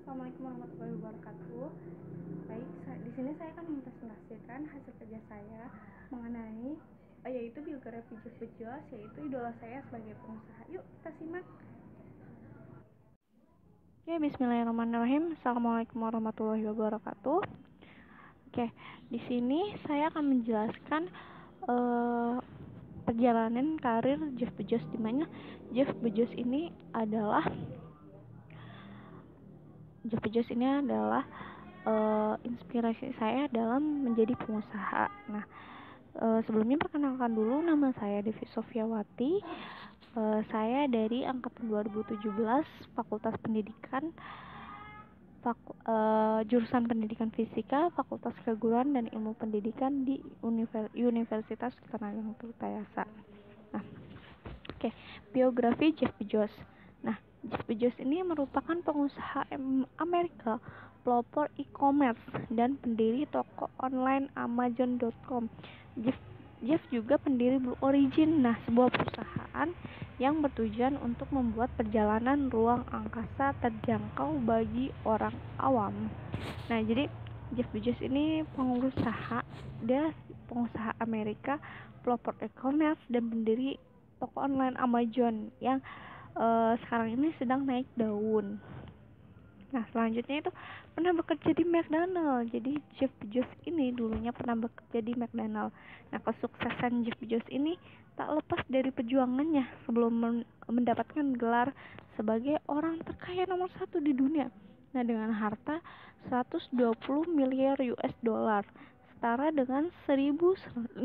Assalamualaikum warahmatullahi wabarakatuh. Baik, di sini saya akan mempresentasikan hasil kerja saya mengenai yaitu biografi Jeff Bezos, yaitu idola saya sebagai pengusaha. Yuk kita simak. Oke, bismillahirrahmanirrahim. Assalamualaikum warahmatullahi wabarakatuh. Oke, di sini saya akan menjelaskan perjalanan karir Jeff Bezos, di mana Jeff Bezos ini adalah inspirasi saya dalam menjadi pengusaha. Nah, sebelumnya perkenalkan dulu, nama saya Devi Sofiawati. Saya dari angkatan 2017, Fakultas Pendidikan, jurusan Pendidikan Fisika, Fakultas Keguruan dan Ilmu Pendidikan di Universitas Ketenagakerjaan. Nah, oke, biografi Jeff Bezos. Nah, Jeff Bezos ini merupakan pengusaha Amerika, pelopor e-commerce, dan pendiri toko online Amazon.com. Jeff juga pendiri Blue Origin, sebuah perusahaan yang bertujuan untuk membuat perjalanan ruang angkasa terjangkau bagi orang awam. Nah, jadi Jeff Bezos ini dia pengusaha Amerika, pelopor e-commerce, dan pendiri toko online Amazon yang sekarang ini sedang naik daun. Nah, selanjutnya itu pernah bekerja di McDonald. Jadi Jeff Bezos ini dulunya pernah bekerja di McDonald. Nah, kesuksesan Jeff Bezos ini tak lepas dari perjuangannya sebelum mendapatkan gelar sebagai orang terkaya nomor 1 di dunia. Nah, dengan harta 120 miliar US dollar, setara dengan 1.652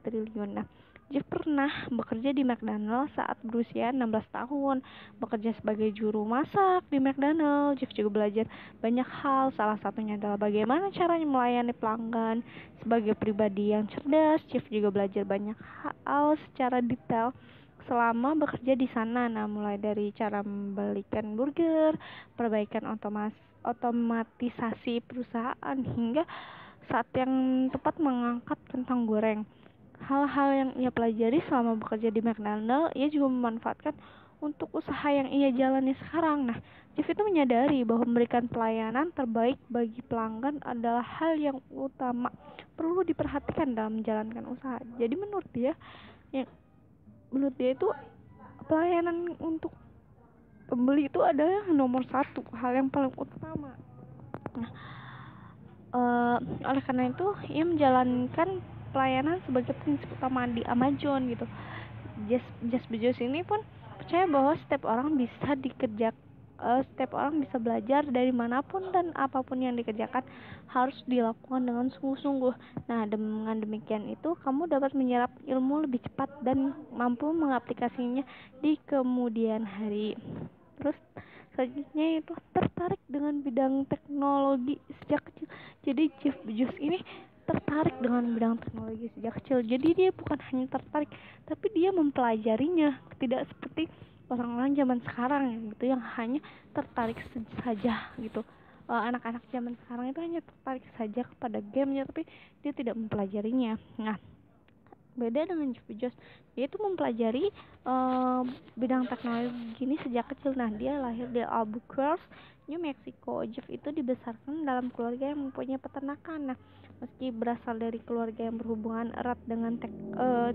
triliun. Nah, Jeff pernah bekerja di McDonald saat berusia 16 tahun, bekerja sebagai juru masak di McDonald. Jeff juga belajar banyak hal, salah satunya adalah bagaimana caranya melayani pelanggan. Sebagai pribadi yang cerdas, Jeff juga belajar banyak hal secara detail selama bekerja di sana. Nah, mulai dari cara membelikan burger, perbaikan otomatisasi perusahaan, hingga saat yang tepat mengangkat kentang goreng. Hal-hal yang ia pelajari selama bekerja di McDonald, ia juga memanfaatkan untuk usaha yang ia jalani sekarang. Nah, Jeff itu menyadari bahwa memberikan pelayanan terbaik bagi pelanggan adalah hal yang utama, perlu diperhatikan dalam menjalankan usaha. Jadi menurut dia itu pelayanan untuk pembeli itu adalah nomor 1, hal yang paling utama. Nah, oleh karena itu ia menjalankan pelayanan sebagai prinsip utama di Amazon gitu. Jeff Bezos ini pun percaya bahwa setiap orang bisa belajar dari manapun dan apapun yang dikerjakan harus dilakukan dengan sungguh-sungguh. Nah, dengan demikian itu kamu dapat menyerap ilmu lebih cepat dan mampu mengaplikasinya di kemudian hari. Terus selanjutnya itu tertarik dengan bidang teknologi sejak kecil. Jadi Jeff Bezos ini tertarik dengan bidang teknologi sejak kecil. Jadi dia bukan hanya tertarik, tapi dia mempelajarinya. Tidak seperti orang-orang zaman sekarang gitu yang hanya tertarik saja gitu. Anak-anak zaman sekarang itu hanya tertarik saja kepada gamenya, tapi dia tidak mempelajarinya. Nah, beda dengan Jeff Bezos, dia itu mempelajari bidang teknologi ini sejak kecil. Nah, dia lahir di Albuquerque, New Mexico. Jeff itu dibesarkan dalam keluarga yang mempunyai peternakan. Nah, meski berasal dari keluarga yang berhubungan erat dengan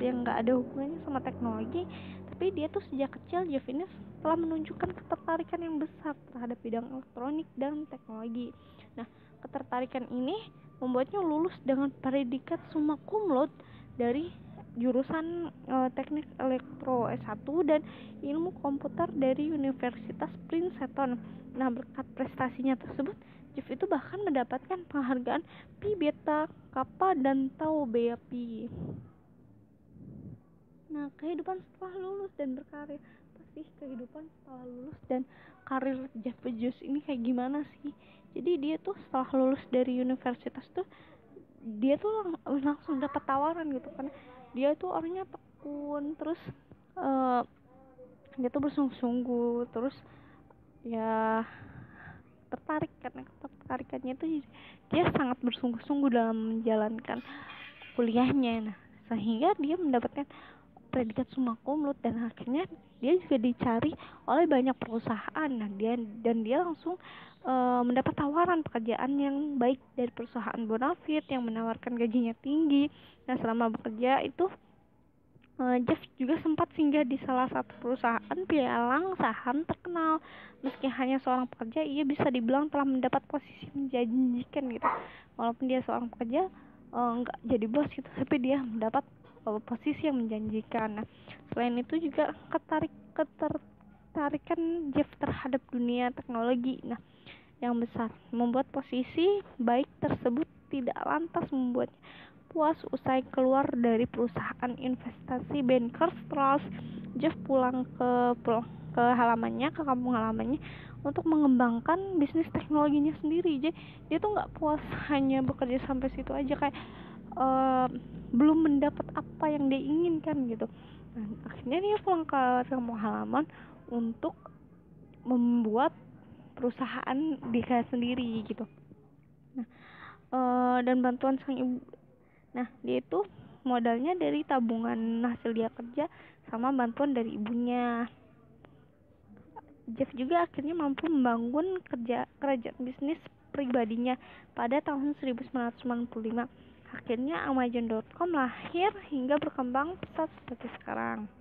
yang nggak ada hubungannya sama teknologi, tapi dia tuh sejak kecil Jeff ini telah menunjukkan ketertarikan yang besar terhadap bidang elektronik dan teknologi. Nah, ketertarikan ini membuatnya lulus dengan predikat summa cum laude dari jurusan teknik elektro S1 dan ilmu komputer dari Universitas Princeton. Nah, berkat prestasinya tersebut, Jeff itu bahkan mendapatkan penghargaan Pi Beta Kappa dan Tau Bea Pi. Nah, kehidupan setelah lulus dan berkarir, kehidupan setelah lulus dan karir Jeff Bezos ini kayak gimana sih? Jadi dia tuh setelah lulus dari universitas tuh dia tuh langsung dapat tawaran gitu kan. Dia tuh orangnya tekun, terus dia tuh bersungguh-sungguh, terus ya tertarik, karena ketertarikannya itu dia sangat bersungguh-sungguh dalam menjalankan kuliahnya. Nah, sehingga dia mendapatkan predikat summa cum laude, dan akhirnya dia juga dicari oleh banyak perusahaan. Nah, dia langsung mendapat tawaran pekerjaan yang baik dari perusahaan bonafit yang menawarkan gajinya tinggi. Nah, selama bekerja itu Jeff juga sempat singgah di salah satu perusahaan pialang saham terkenal. Meski hanya seorang pekerja, ia bisa dibilang telah mendapat posisi menjanjikan gitu. Walaupun dia seorang pekerja, nggak jadi bos gitu, tapi dia mendapat posisi yang menjanjikan. Nah, selain itu juga ketertarikan Jeff terhadap dunia teknologi yang besar membuat posisi baik tersebut tidak lantas membuatnya puas. Usai keluar dari perusahaan investasi Bankers Trust, Jeff pulang ke kampung halamannya untuk mengembangkan bisnis teknologinya sendiri. Jadi dia tuh nggak puas hanya bekerja sampai situ aja, kayak belum mendapat apa yang dia inginkan gitu. Nah, akhirnya dia pulang ke kampung halaman untuk membuat perusahaan dia sendiri gitu. Nah, dan bantuan sang ibu. Nah, dia itu modalnya dari tabungan hasil dia kerja sama bantuan dari ibunya. Jeff juga akhirnya mampu membangun kerajaan bisnis pribadinya pada tahun 1995. Akhirnya Amazon.com lahir hingga berkembang pesat seperti sekarang.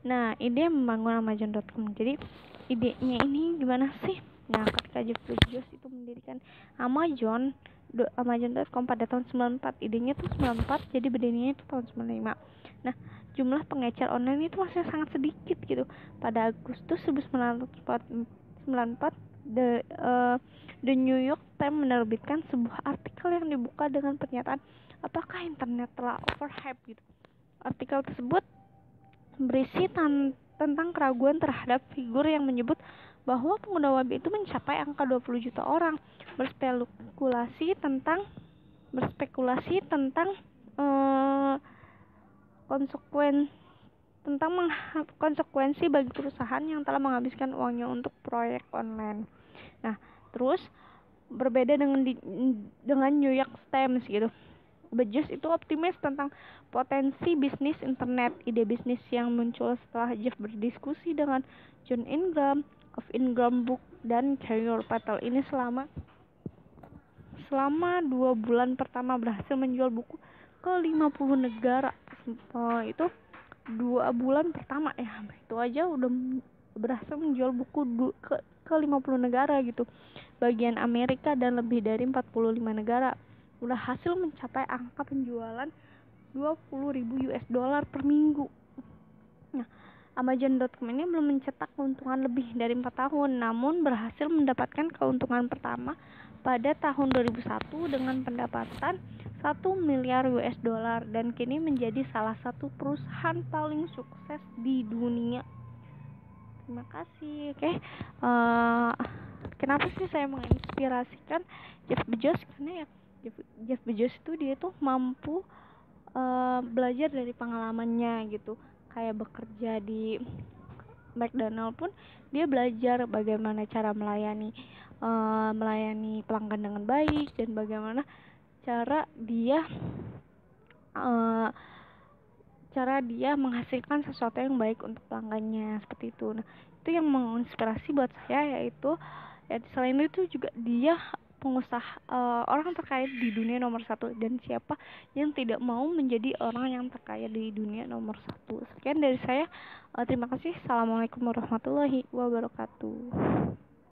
Nah, ide membangun Amazon.com. Jadi, idenya ini gimana sih? Nah, ketika Jeff Bezos itu mendirikan Amazon.com pada tahun 94. Idenya tuh 94, jadi berdirinya itu tahun 95. Nah, jumlah pengecer online itu masih sangat sedikit gitu. Pada Agustus 1994, The New York Times menerbitkan sebuah artikel yang dibuka dengan pernyataan, apakah internet telah overhype gitu. Artikel tersebut berisi tentang keraguan terhadap figur yang menyebut bahwa pengguna web itu mencapai angka 20 juta orang, berspekulasi tentang konsekuensi bagi perusahaan yang telah menghabiskan uangnya untuk proyek online. Nah, terus berbeda dengan New York Times gitu. Bezos itu optimis tentang potensi bisnis internet. Ide bisnis yang muncul setelah Jeff berdiskusi dengan John Ingram of Ingram Book dan Carrier Patel ini selama 2 bulan pertama berhasil menjual buku ke 50 negara. Itu 2 bulan pertama ya, itu aja udah berhasil menjual buku ke 50 negara gitu, bagian Amerika dan lebih dari 45 negara. Udah hasil mencapai angka penjualan $20.000 per minggu. Nah, Amazon.com ini belum mencetak keuntungan lebih dari 4 tahun, namun berhasil mendapatkan keuntungan pertama pada tahun 2001 dengan pendapatan $1 miliar dan kini menjadi salah satu perusahaan paling sukses di dunia. Terima kasih. Oke. Kenapa sih saya menginspirasikan Jeff Bezos? Karena ya Jeff Bezos itu dia tuh mampu belajar dari pengalamannya gitu. Kayak bekerja di McDonald pun dia belajar bagaimana cara melayani pelanggan dengan baik, dan bagaimana cara dia menghasilkan sesuatu yang baik untuk pelanggannya, seperti itu. Nah, itu yang menginspirasi buat saya, yaitu ya selain itu juga dia pengusaha orang terkaya di dunia nomor 1, dan siapa yang tidak mau menjadi orang yang terkaya di dunia nomor 1. Sekian dari saya. Terima kasih. Assalamualaikum warahmatullahi wabarakatuh.